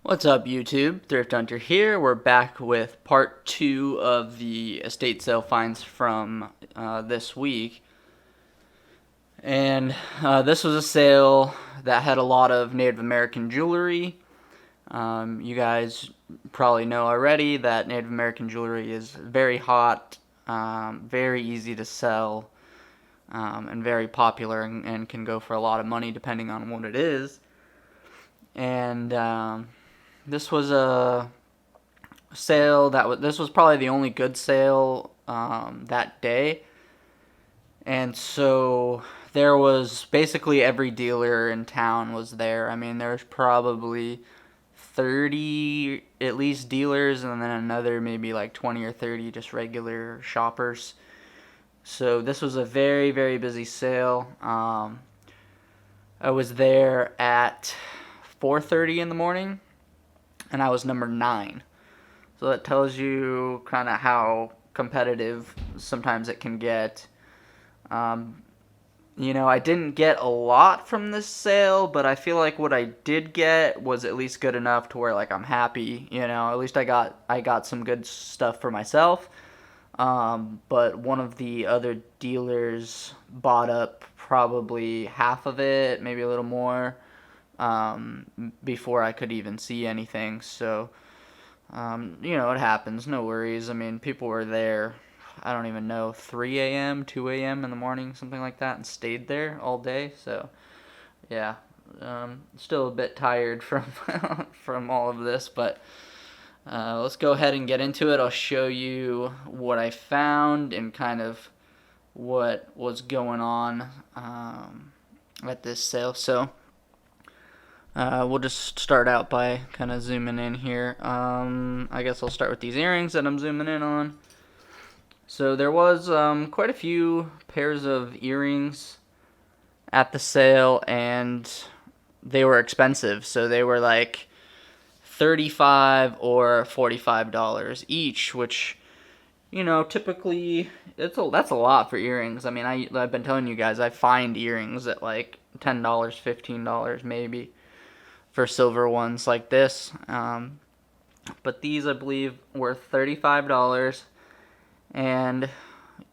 What's up, YouTube? Thrift Hunter here. We're back with part 2 of the estate sale finds from this week. And this was a sale that had a lot of Native American jewelry. You guys probably know already that Native American jewelry is very hot, very easy to sell, and very popular and can go for a lot of money depending on what it is. And this was a sale this was probably the only good sale that day, and so there was basically every dealer in town was there. I mean, there's probably 30 at least dealers, and then another maybe like 20 or 30 just regular shoppers. So this was a very, very busy sale. I was there at 4:30 in the morning, and I was number 9. So that tells you kind of how competitive sometimes it can get. Um, I didn't get a lot from this sale, but I feel like what I did get was at least good enough to where like I'm happy. At least I got some good stuff for myself. But one of the other dealers bought up probably half of it, maybe a little more, before I could even see anything. So it happens. No worries. I mean, people were there. I don't even know, 3 a.m., 2 a.m. in the morning, something like that, and stayed there all day. So, yeah, still a bit tired from from all of this, but let's go ahead and get into it. I'll show you what I found and kind of what was going on at this sale. So, we'll just start out by kind of zooming in here. I guess I'll start with these earrings that I'm zooming in on. So there was quite a few pairs of earrings at the sale, and they were expensive. So they were like $35 or $45 each, which typically that's a lot for earrings. I mean, I've been telling you guys I find earrings at like $10, $15 maybe for silver ones like this. But these, I believe, were $35. And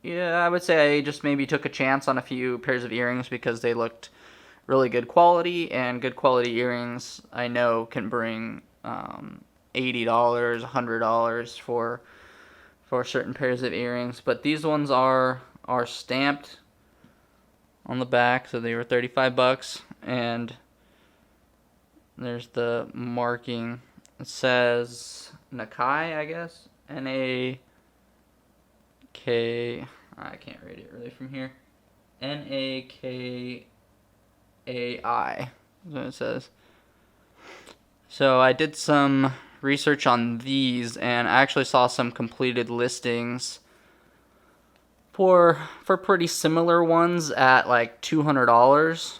yeah, I would say I just maybe took a chance on a few pairs of earrings because they looked really good quality. And good quality earrings, I know, can bring $80, $100 for certain pairs of earrings. But these ones are stamped on the back, so they were $35. And there's the marking. It says Nakai, I guess. N-A-K. I can't read it really from here. Nakai is what it says. So I did some research on these, and I actually saw some completed listings for pretty similar ones at like $200.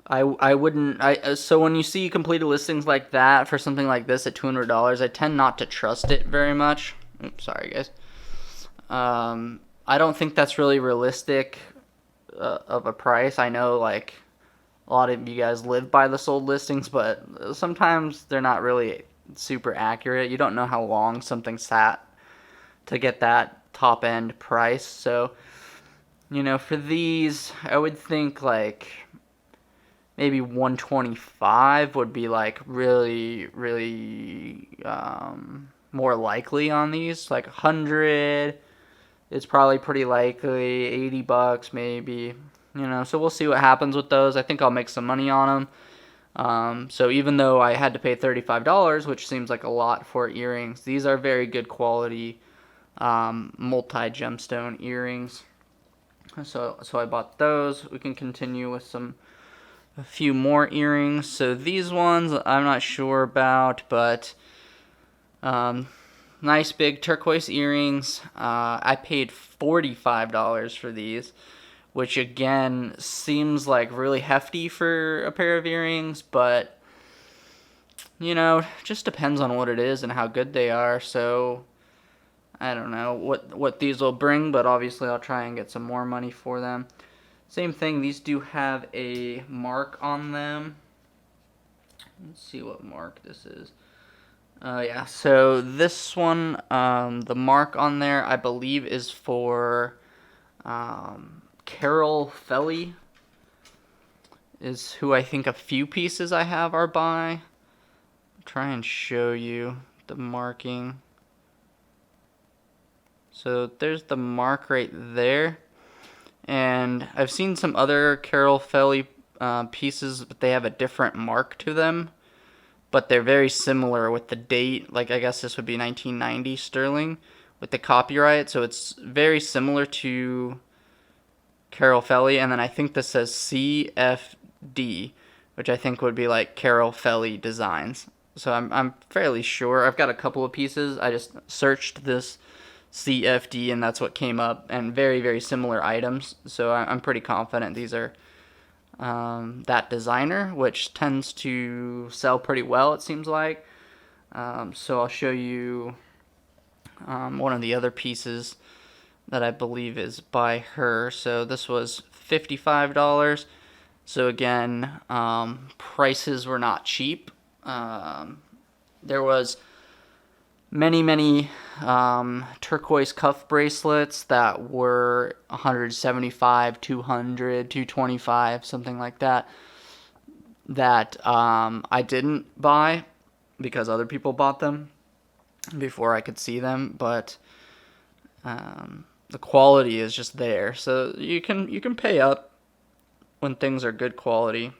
I wouldn't. So when you see completed listings like that for something like this at $200, I tend not to trust it very much. Oops, sorry guys. I don't think that's really realistic of a price. I know like a lot of you guys live by the sold listings, but sometimes they're not really super accurate. You don't know how long something sat to get that top end price. So for these, I would think like maybe 125 would be like really, really more likely on these. Like 100 is probably pretty likely. $80 maybe. So we'll see what happens with those. I think I'll make some money on them. So even though I had to pay $35, which seems like a lot for earrings, these are very good quality multi-gemstone earrings. So I bought those. We can continue with a few more earrings. So these ones I'm not sure about, but nice big turquoise earrings. I paid $45 for these, which again seems like really hefty for a pair of earrings, but just depends on what it is and how good they are. So I don't know what these will bring, but obviously I'll try and get some more money for them. Same thing, these do have a mark on them. Let's see what mark this is. Yeah, so this one, the mark on there, I believe, is for Carol Felly, is who I think a few pieces I have are by. Try and show you the marking. So there's the mark right there. And I've seen some other Carol Felly pieces, but they have a different mark to them. But they're very similar with the date. Like, I guess this would be 1990 sterling with the copyright. So it's very similar to Carol Felly. And then I think this says CFD, which I think would be like Carol Felly Designs. So I'm fairly sure. I've got a couple of pieces. I just searched this CFD and that's what came up, and very, very similar items. So I'm pretty confident these are that designer, which tends to sell pretty well, it seems like. So I'll show you one of the other pieces that I believe is by her. So this was $55. So again, prices were not cheap. There was many turquoise cuff bracelets that were 175, 200, 225, something like that, that I didn't buy because other people bought them before I could see them. But the quality is just there, so you can pay up when things are good quality.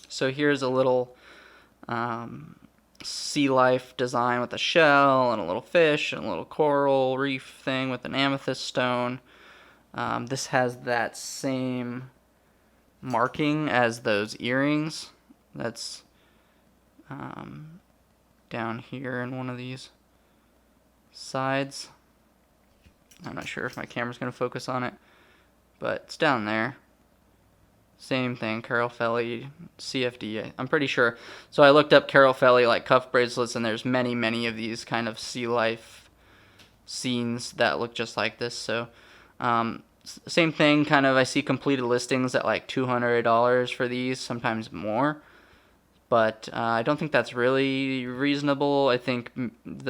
So here's a little sea life design with a shell and a little fish and a little coral reef thing with an amethyst stone. This has that same marking as those earrings. That's down here in one of these sides. I'm not sure if my camera's going to focus on it, but it's down there. Same thing, Carol Felly, CFD, I'm pretty sure. So I looked up Carol Felly, like cuff bracelets, and there's many of these kind of sea life scenes that look just like this. So same thing, kind of, I see completed listings at like $200 for these, sometimes more. But I don't think that's really reasonable. I think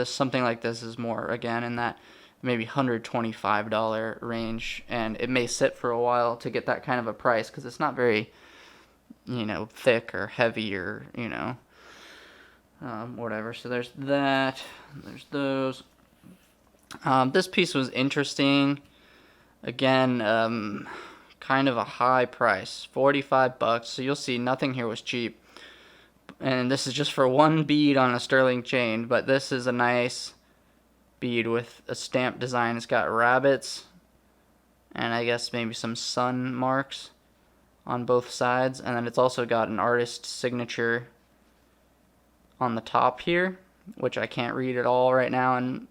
something like this is more, again, in that maybe $125 range, and it may sit for a while to get that kind of a price because it's not very, thick or heavy or, whatever. So there's that. There's those. This piece was interesting. Again, kind of a high price, $45. So you'll see nothing here was cheap. And this is just for one bead on a sterling chain, but this is a nice bead with a stamp design. It's got rabbits and I guess maybe some sun marks on both sides, and then it's also got an artist signature on the top here, which I can't read at all right now, and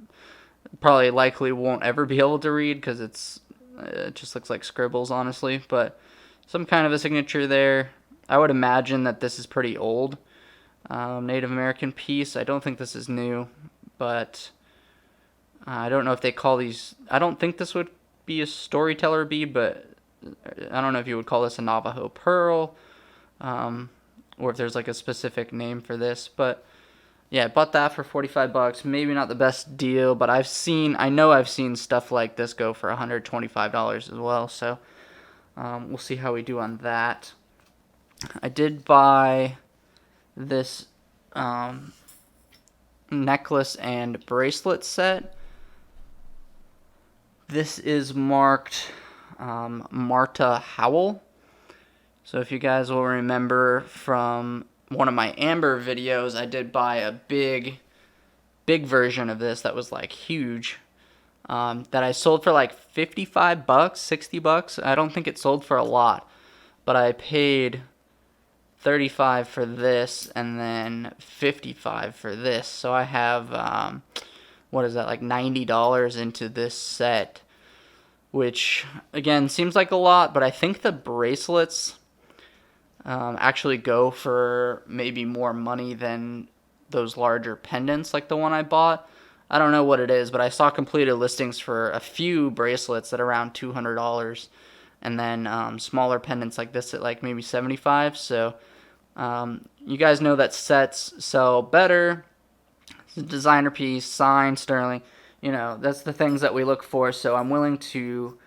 probably likely won't ever be able to read because it just looks like scribbles, honestly. But some kind of a signature there. I would imagine that this is pretty old. Native American piece. I don't think this is new, but I don't know if they call these. I don't think this would be a storyteller bead, but I don't know if you would call this a Navajo pearl, or if there's like a specific name for this. But yeah, I bought that for $45. Maybe not the best deal, but I know I've seen stuff like this go for $125 as well. So we'll see how we do on that. I did buy this necklace and bracelet set. This is marked Marta Howell. So if you guys will remember from one of my amber videos, I did buy a big version of this that was like huge, that I sold for like $55, $60. I don't think it sold for a lot, but I paid $35 for this and then $55 for this. So I have what is that, like $90 into this set, which again seems like a lot, but I think the bracelets actually go for maybe more money than those larger pendants like the one I bought. I don't know what it is, but I saw completed listings for a few bracelets at around $200, and then smaller pendants like this at like maybe $75. So You guys know that sets sell better. It's a designer piece, signed, sterling. You know, that's the things that we look for. So I'm willing to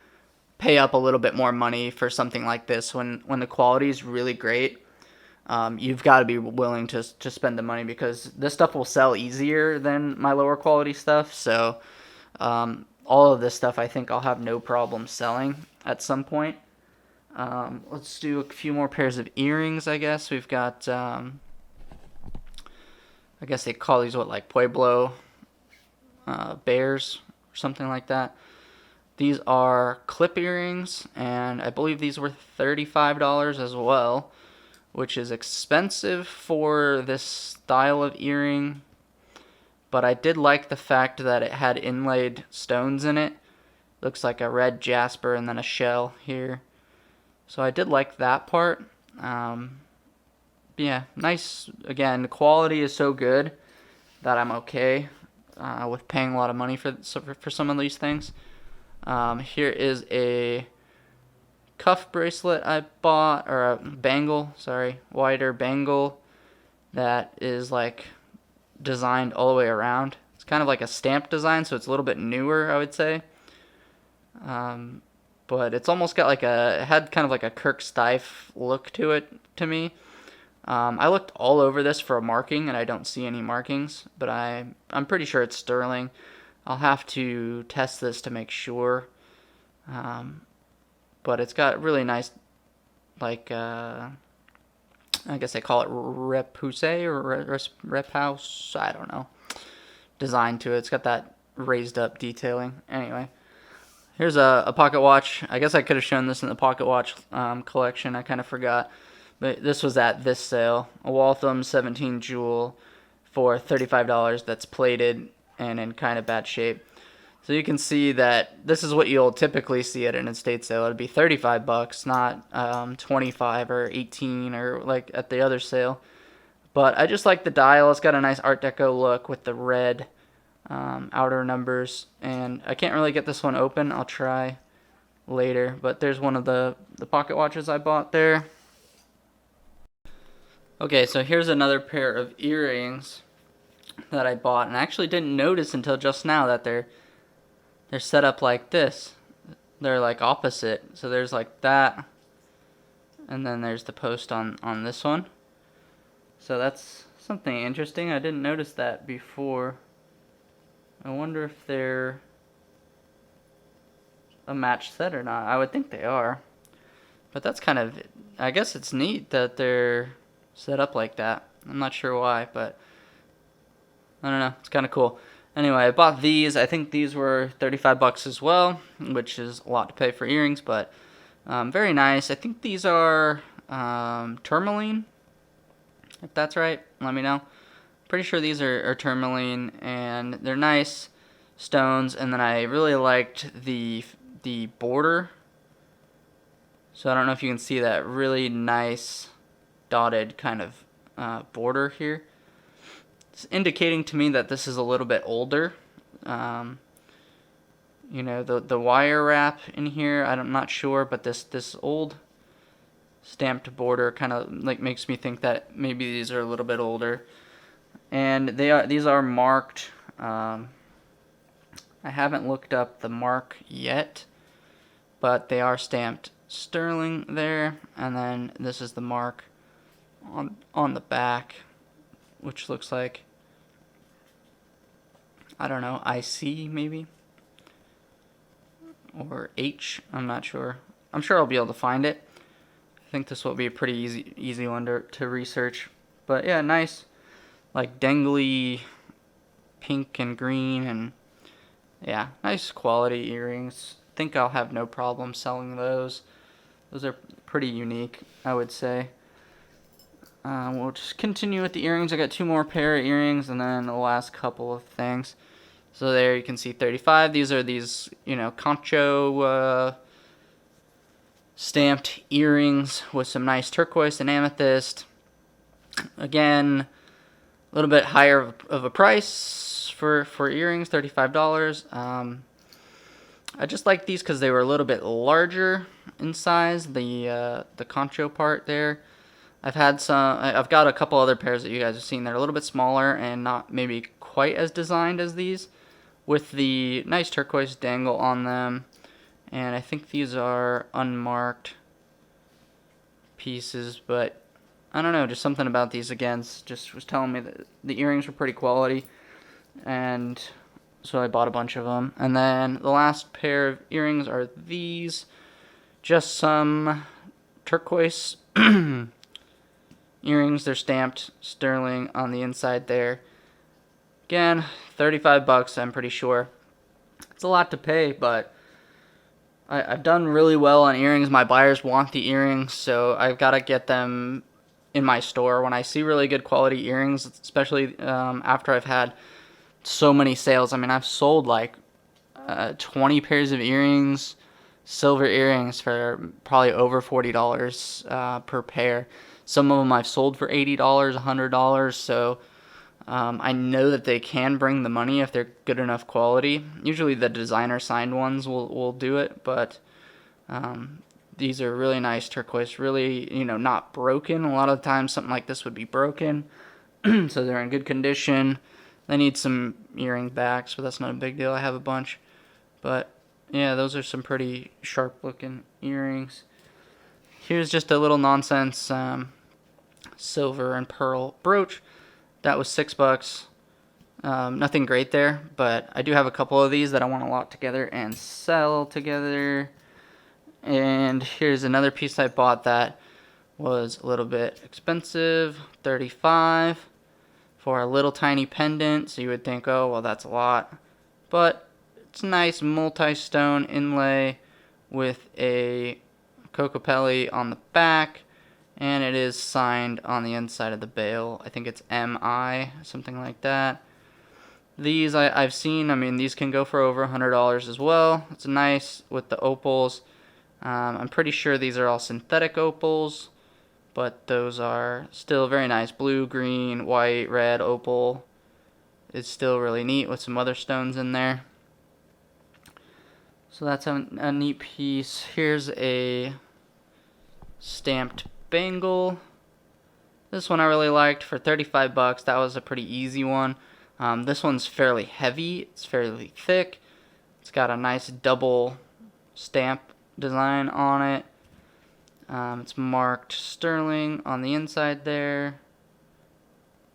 pay up a little bit more money for something like this when the quality is really great. You've got to be willing to spend the money because this stuff will sell easier than my lower quality stuff. So all of this stuff I think I'll have no problem selling at some point. Let's do a few more pairs of earrings, I guess. We've got, I guess they call these what, like Pueblo bears or something like that. These are clip earrings, and I believe these were $35 as well, which is expensive for this style of earring. But I did like the fact that it had inlaid stones in it. Looks like a red jasper and then a shell here. So I did like that part. Yeah, nice. Again, the quality is so good that I'm okay with paying a lot of money for some of these things. Here is a cuff bracelet I bought, or a bangle, sorry, wider bangle that is like designed all the way around. It's kind of like a stamp design, so it's a little bit newer, I would say. But it's almost got like it had kind of like a Kirk Stife look to it to me. I looked all over this for a marking, and I don't see any markings, but I'm pretty sure it's sterling. I'll have to test this to make sure. But it's got really nice, like, I guess they call it repousse or repousse, I don't know, design to it. It's got that raised up detailing. Anyway, here's a pocket watch. I guess I could have shown this in the pocket watch collection. I kind of forgot. But this was at this sale. A Waltham 17 jewel for $35 that's plated and in kind of bad shape. So you can see that this is what you'll typically see at an estate sale. It'd be $35, not 25 or 18 or like at the other sale. But I just like the dial. It's got a nice Art Deco look with the red outer numbers. And I can't really get this one open. I'll try later. But there's one of the pocket watches I bought there. Okay, so here's another pair of earrings that I bought, and I actually didn't notice until just now that they're set up like this. They're like opposite. So there's like that, and then there's the post on this one. So that's something interesting. I didn't notice that before. I wonder if they're a match set or not. I would think they are. But that's kind of, I guess it's neat that they're set up like that. I'm not sure why, but I don't know. It's kind of cool. Anyway, I bought these. I think these were $35 as well, which is a lot to pay for earrings, but very nice. I think these are tourmaline, if that's right. Let me know. Pretty sure these are tourmaline, and they're nice stones. And then I really liked the border. So I don't know if you can see that really nice dotted kind of border here. It's indicating to me that this is a little bit older. You know, the wire wrap in here, I'm not sure, but this old stamped border kind of like makes me think that maybe these are a little bit older. And these are marked. I haven't looked up the mark yet, but they are stamped sterling there, and then this is the mark on the back, which looks like, I don't know, IC maybe, or H, I'm not sure. I'm sure I'll be able to find it. I think this will be a pretty easy one to research. But yeah, nice, like dangly pink and green, and yeah, nice quality earrings. Think I'll have no problem selling those. Those are pretty unique, I would say. We'll just continue with the earrings. I got two more pair of earrings, and then the last couple of things. So there you can see 35. These are you know, concho stamped earrings with some nice turquoise and amethyst. Again, a little bit higher of a price for earrings, $35. I just like these because they were a little bit larger in size. The concho part there. I've had some. I've got a couple other pairs that you guys have seen. They're a little bit smaller and not maybe quite as designed as these, with the nice turquoise dangle on them. And I think these are unmarked pieces, but I don't know, just something about these again just was telling me that the earrings were pretty quality, and so I bought a bunch of them. And then the last pair of earrings are these, just some turquoise earrings. They're stamped sterling on the inside there. Again, 35 bucks, I'm pretty sure. It's a lot to pay, but I've done really well on earrings. My buyers want the earrings, so I've got to get them in my store. When I see really good quality earrings, especially after I've had so many sales. I mean, I've sold like 20 pairs of earrings, silver earrings, for probably over $40 per pair. Some of them I've sold for $80, $100, so I know that they can bring the money if they're good enough quality. Usually the designer signed ones will do it, but these are really nice turquoise, really, not broken. A lot of the times something like this would be broken, so they're in good condition. They need some earring backs, but that's not a big deal. I have a bunch, but yeah, those are some pretty sharp looking earrings. Here's just a little nonsense silver and pearl brooch. That was $6. Nothing great there, but I do have a couple of these that I want to lock together and sell together. And here's another piece I bought that was a little bit expensive, $35 for a little tiny pendant. So you would think, oh, well, that's a lot. But it's a nice multi-stone inlay with a cocopelli on the back. And it is signed on the inside of the bail. I think it's MI, something like that. These I've seen, I mean, these can go for over $100 as well. It's nice with the opals. I'm pretty sure these are all synthetic opals, but those are still very nice. Blue, green, white, red opal is still really neat with some other stones in there. So that's a neat piece. Here's a stamped bangle. This one I really liked for 35 bucks. That was a pretty easy one. This one's fairly heavy. It's fairly thick. It's got a nice double stamp design on it. It's marked sterling on the inside there.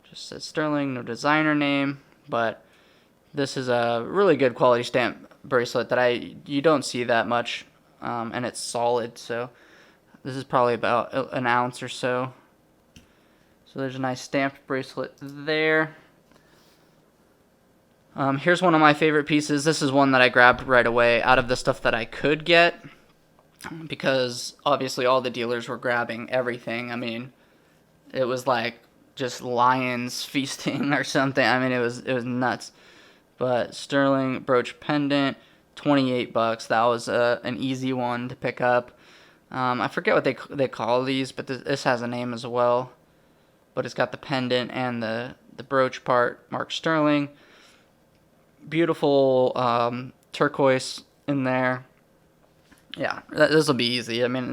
Just says sterling, no designer name, but this is a really good quality stamp bracelet that you don't see that much, and it's solid, so this is probably about an ounce or so. So there's a nice stamped bracelet there. Here's one of my favorite pieces. This is one that I grabbed right away out of the stuff that I could get, because obviously all the dealers were grabbing everything. I mean, it was like just lions feasting or something. I mean, it was nuts. But sterling brooch pendant, 28 bucks. That was an easy one to pick up. I forget what they call these, but this has a name as well. But it's got the pendant and the brooch part marked sterling. Beautiful turquoise in there. Yeah, this will be easy. I mean,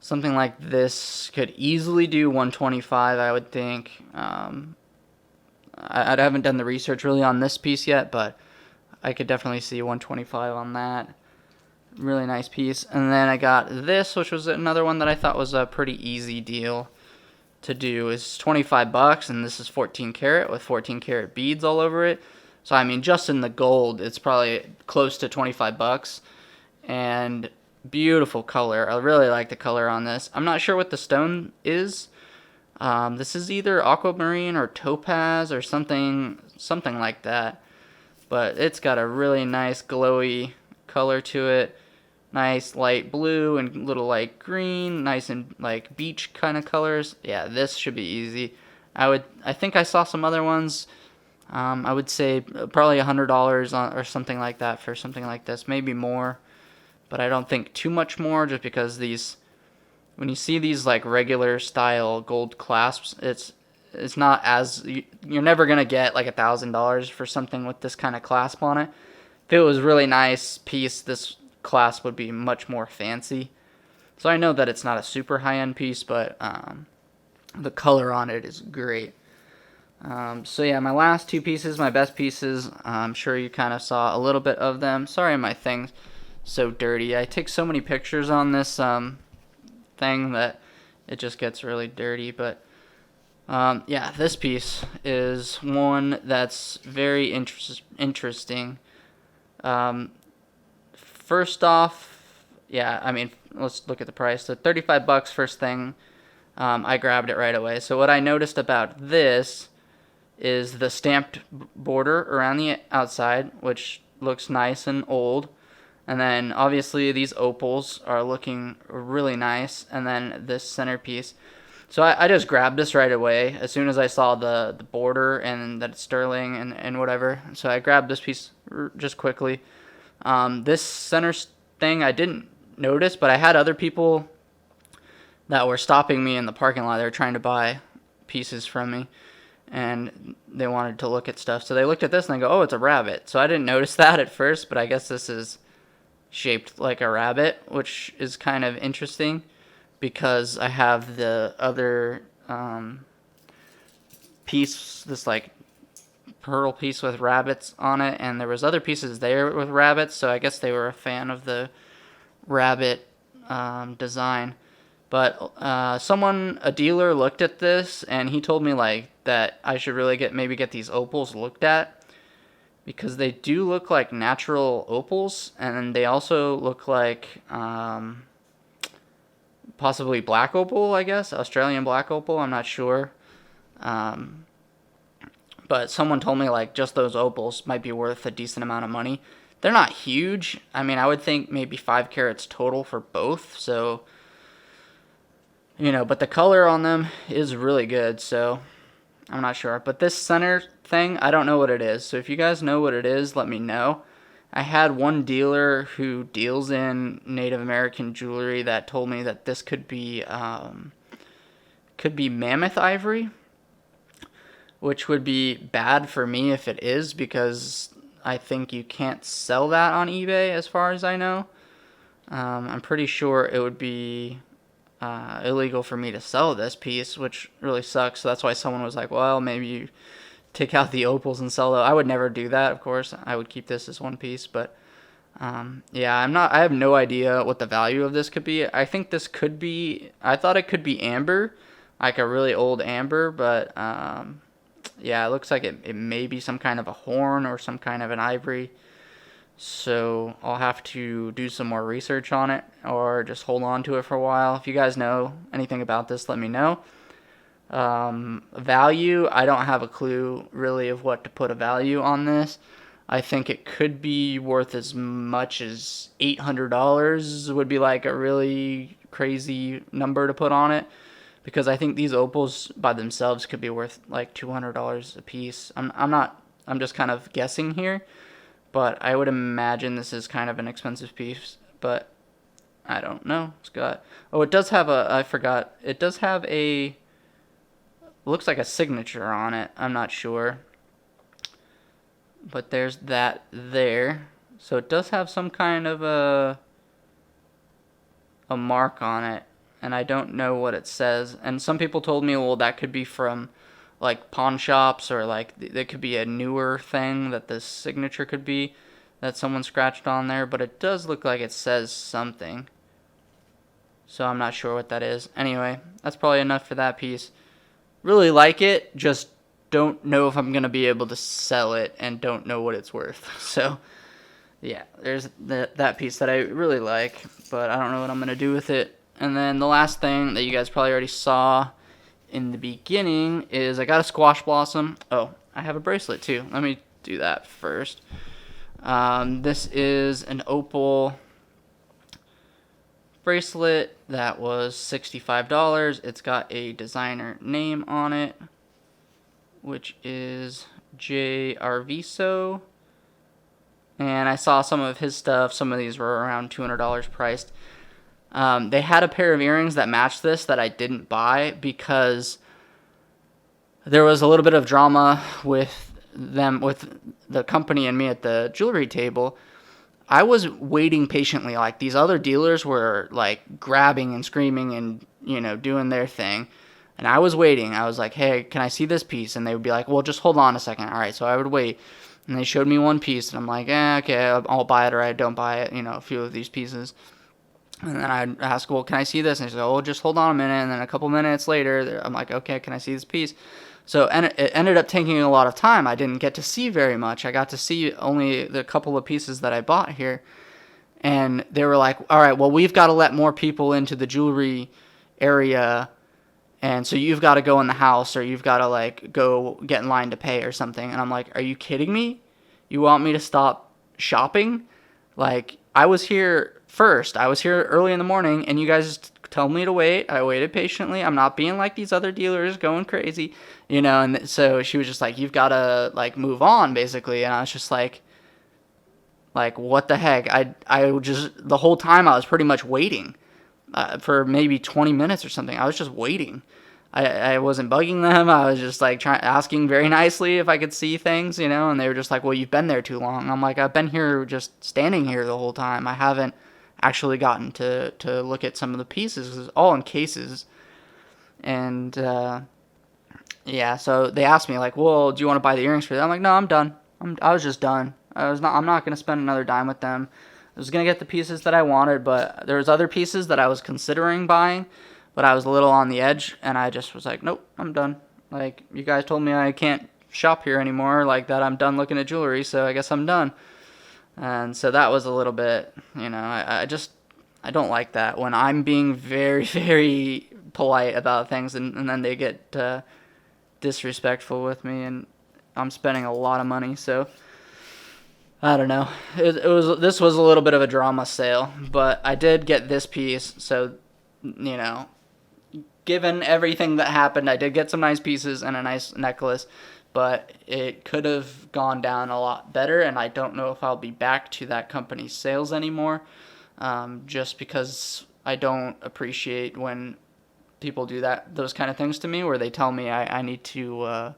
something like this could easily do 125, I would think. I haven't done the research really on this piece yet, but I could definitely see 125 on that. Really nice piece. And then I got this, which was another one that I thought was a pretty easy deal to do. It's 25 bucks, and this is 14 karat with 14 karat beads all over it. So I mean, just in the gold, it's probably close to 25 bucks. And beautiful color. I really like the color on this. I'm not sure what the stone is. This is either aquamarine or topaz or something like that. But it's got a really nice glowy color to it. Nice light blue and little light green. Nice and like beach kind of colors. Yeah, this should be easy. I think I saw some other ones. I would say probably $100 or something like that for something like this. Maybe more. But I don't think too much more, just because when you see these like regular style gold clasps, it's not as, you're never gonna get like $1,000 for something with this kind of clasp on it. If it was a really nice piece, this clasp would be much more fancy. So I know that it's not a super high end piece, but The color on it is great. So yeah, my last two pieces, my best pieces, I'm sure you kind of saw a little bit of them. Sorry my thing's so dirty. I take so many pictures on this thing that it just gets really dirty. But yeah, this piece is one that's very interesting. Um, First off, yeah, I mean, let's look at the price. So $35 first thing. I grabbed it right away. So what I noticed about this is the stamped border around the outside, which looks nice and old. And then obviously these opals are looking really nice. And then this centerpiece. So I just grabbed this right away as soon as I saw the border and that it's sterling and whatever. So I grabbed this piece just quickly. This center thing I didn't notice, but I had other people that were stopping me in the parking lot. They were trying to buy pieces from me, and they wanted to look at stuff. So they looked at this and they go, "Oh, it's a rabbit." So I didn't notice that at first, but I guess this is shaped like a rabbit, which is kind of interesting because I have the other piece, this like pearl piece with rabbits on it, and there was other pieces there with rabbits, so I guess they were a fan of the rabbit design. But a dealer looked at this and he told me like that I should really maybe get these opals looked at because they do look like natural opals, and they also look like possibly black opal, I guess, Australian black opal. I'm not sure. But someone told me like just those opals might be worth a decent amount of money. They're not huge. I mean, I would think maybe 5 carats total for both. So, but the color on them is really good. So I'm not sure. But this center thing, I don't know what it is. So if you guys know what it is, let me know. I had one dealer who deals in Native American jewelry that told me that this could be mammoth ivory, which would be bad for me if it is, because I think you can't sell that on eBay as far as I know. I'm pretty sure it would be illegal for me to sell this piece, which really sucks. So that's why someone was like, well, maybe you take out the opals and sell it. I would never do that, of course. I would keep this as one piece, but yeah, I have no idea what the value of this could be. I think this could be, I thought it could be amber, like a really old amber, but yeah, it looks like it may be some kind of a horn or some kind of an ivory. So I'll have to do some more research on it or just hold on to it for a while. If you guys know anything about this, let me know. Value, I don't have a clue really of what to put a value on this. I think it could be worth as much as $800 would be like a really crazy number to put on it, because I think these opals by themselves could be worth like $200 a piece. I'm just kind of guessing here, but I would imagine this is kind of an expensive piece, but I don't know. It does have looks like a signature on it. I'm not sure. But there's that there. So it does have some kind of a mark on it, and I don't know what it says. And some people told me, well, that could be from like pawn shops, or like there could be a newer thing that this signature could be that someone scratched on there, but it does look like it says something. So I'm not sure what that is. Anyway, that's probably enough for that piece. Really like it, just don't know if I'm going to be able to sell it and don't know what it's worth. So, yeah, there's that piece that I really like, but I don't know what I'm going to do with it. And then the last thing that you guys probably already saw in the beginning is I got a squash blossom. Oh, I have a bracelet too. Let me do that first. This is an opal bracelet that was $65. It's got a designer name on it, which is J. Arviso. And I saw some of his stuff. Some of these were around $200 priced. They had a pair of earrings that matched this that I didn't buy because there was a little bit of drama with the company and me at the jewelry table. I was waiting patiently. Like, these other dealers were like grabbing and screaming and doing their thing, And I was waiting. I was like, hey, can I see this piece? And they would be like, well, just hold on a second. All right, so I would wait. And they showed me one piece, and I'm like, okay, I'll buy it or I don't buy it, a few of these pieces. And then I'd ask, well, can I see this? And they said, oh, just hold on a minute. And then a couple minutes later, I'm like, okay, can I see this piece? So it ended up taking a lot of time. I didn't get to see very much. I got to see only the couple of pieces that I bought here. And they were like, all right, well, we've got to let more people into the jewelry area. And so you've got to go in the house, or you've got to like go get in line to pay or something. And I'm like, are you kidding me? You want me to stop shopping? Like, I was here first. I was here early in the morning, and you guys told me to wait. I waited patiently. I'm not being like these other dealers going crazy, And so she was just like, you've got to like move on, basically. And I was just like, what the heck? I just, the whole time I was pretty much waiting for maybe 20 minutes or something. I was just waiting. I wasn't bugging them. I was just like asking very nicely if I could see things, and they were just like, well, you've been there too long. I'm like, I've been here just standing here the whole time. I haven't actually gotten to look at some of the pieces. It's all in cases. And yeah, so they asked me like, well, do you want to buy the earrings for that? I'm like, no, I'm done. I was just done. I'm not going to spend another dime with them. I was going to get the pieces that I wanted, but there was other pieces that I was considering buying, but I was a little on the edge, and I just was like, nope, I'm done. Like, you guys told me I can't shop here anymore, like that I'm done looking at jewelry, so I guess I'm done. And so that was a little bit, I don't like that when I'm being very, very polite about things, and then they get disrespectful with me, and I'm spending a lot of money, so I don't know. This was a little bit of a drama sale, but I did get this piece, so given everything that happened, I did get some nice pieces and a nice necklace, but it could have gone down a lot better, and I don't know if I'll be back to that company's sales anymore, just because I don't appreciate when people do those kind of things to me, where they tell me I need to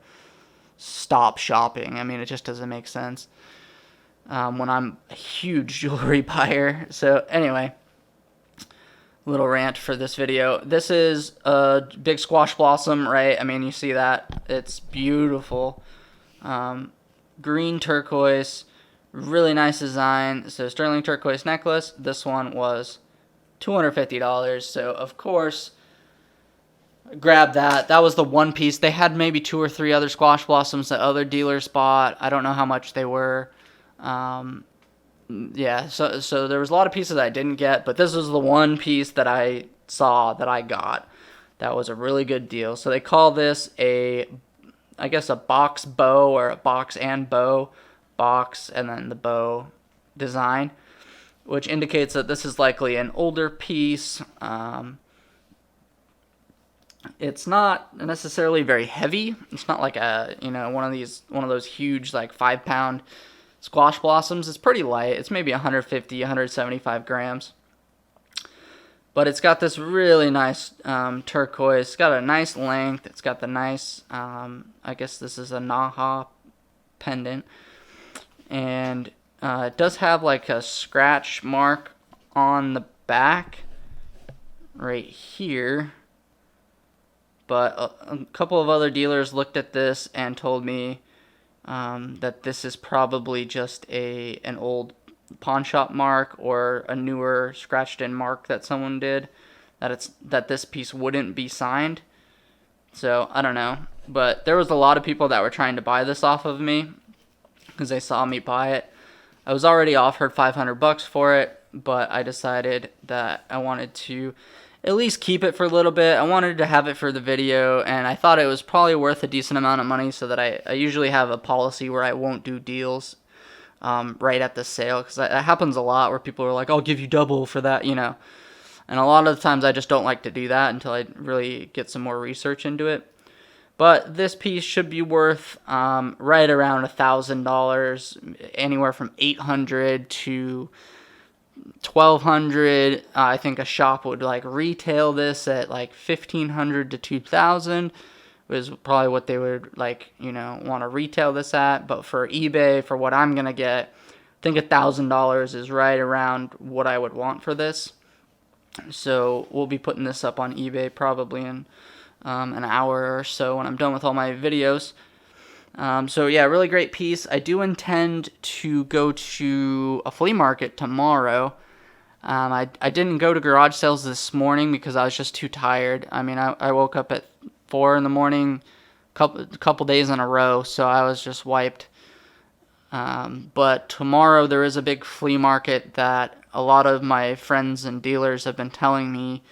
stop shopping. I mean, it just doesn't make sense when I'm a huge jewelry buyer. So anyway, little rant for this video. This is a big squash blossom, right? I mean, you see that. It's beautiful. Green turquoise, really nice design. So sterling turquoise necklace. This one was $250. So of course, grab that. That was the one piece. They had maybe 2 or 3 other squash blossoms that other dealers bought. I don't know how much they were. Yeah, so there was a lot of pieces I didn't get, but this was the one piece that I saw that I got. That was a really good deal. So they call this I guess a box bow, or a box and bow, box and then the bow design, which indicates that this is likely an older piece. It's not necessarily very heavy. It's not like one of those huge like 5-pound squash blossoms. It's pretty light. It's maybe 150, 175 grams. But it's got this really nice turquoise. It's got a nice length. It's got the nice, I guess this is a Naha pendant. And it does have like a scratch mark on the back right here. But a couple of other dealers looked at this and told me that this is probably just an old pawn shop mark, or a newer scratched in mark that someone did, that this piece wouldn't be signed. So I don't know, but there was a lot of people that were trying to buy this off of me because they saw me buy it. I was already offered $500 for it, but I decided that I wanted to at least keep it for a little bit. I wanted to have it for the video, and I thought it was probably worth a decent amount of money, so that I usually have a policy where I won't do deals right at the sale, because that happens a lot where people are like, I'll give you double for that, And a lot of the times I just don't like to do that until I really get some more research into it. But this piece should be worth right around $1,000, anywhere from $800 to $1,200. I think a shop would like retail this at like $1,500 to $2,000 was probably what they would like, want to retail this at. But for eBay, for what I'm gonna get, I think $1,000 is right around what I would want for this. So we'll be putting this up on eBay probably in an hour or so when I'm done with all my videos. So yeah, really great piece. I do intend to go to a flea market tomorrow. I didn't go to garage sales this morning because I was just too tired. I mean, I woke up at 4 in the morning, couple days in a row, so I was just wiped. But tomorrow there is a big flea market that a lot of my friends and dealers have been telling me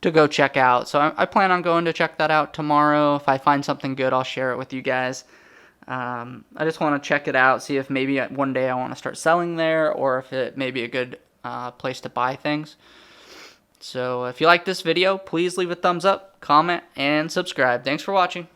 to go check out. So I plan on going to check that out tomorrow. If I find something good, I'll share it with you guys. I just want to check it out, see if maybe one day I want to start selling there, or if it may be a good place to buy things. So if you like this video, please leave a thumbs up, comment, and subscribe. Thanks for watching.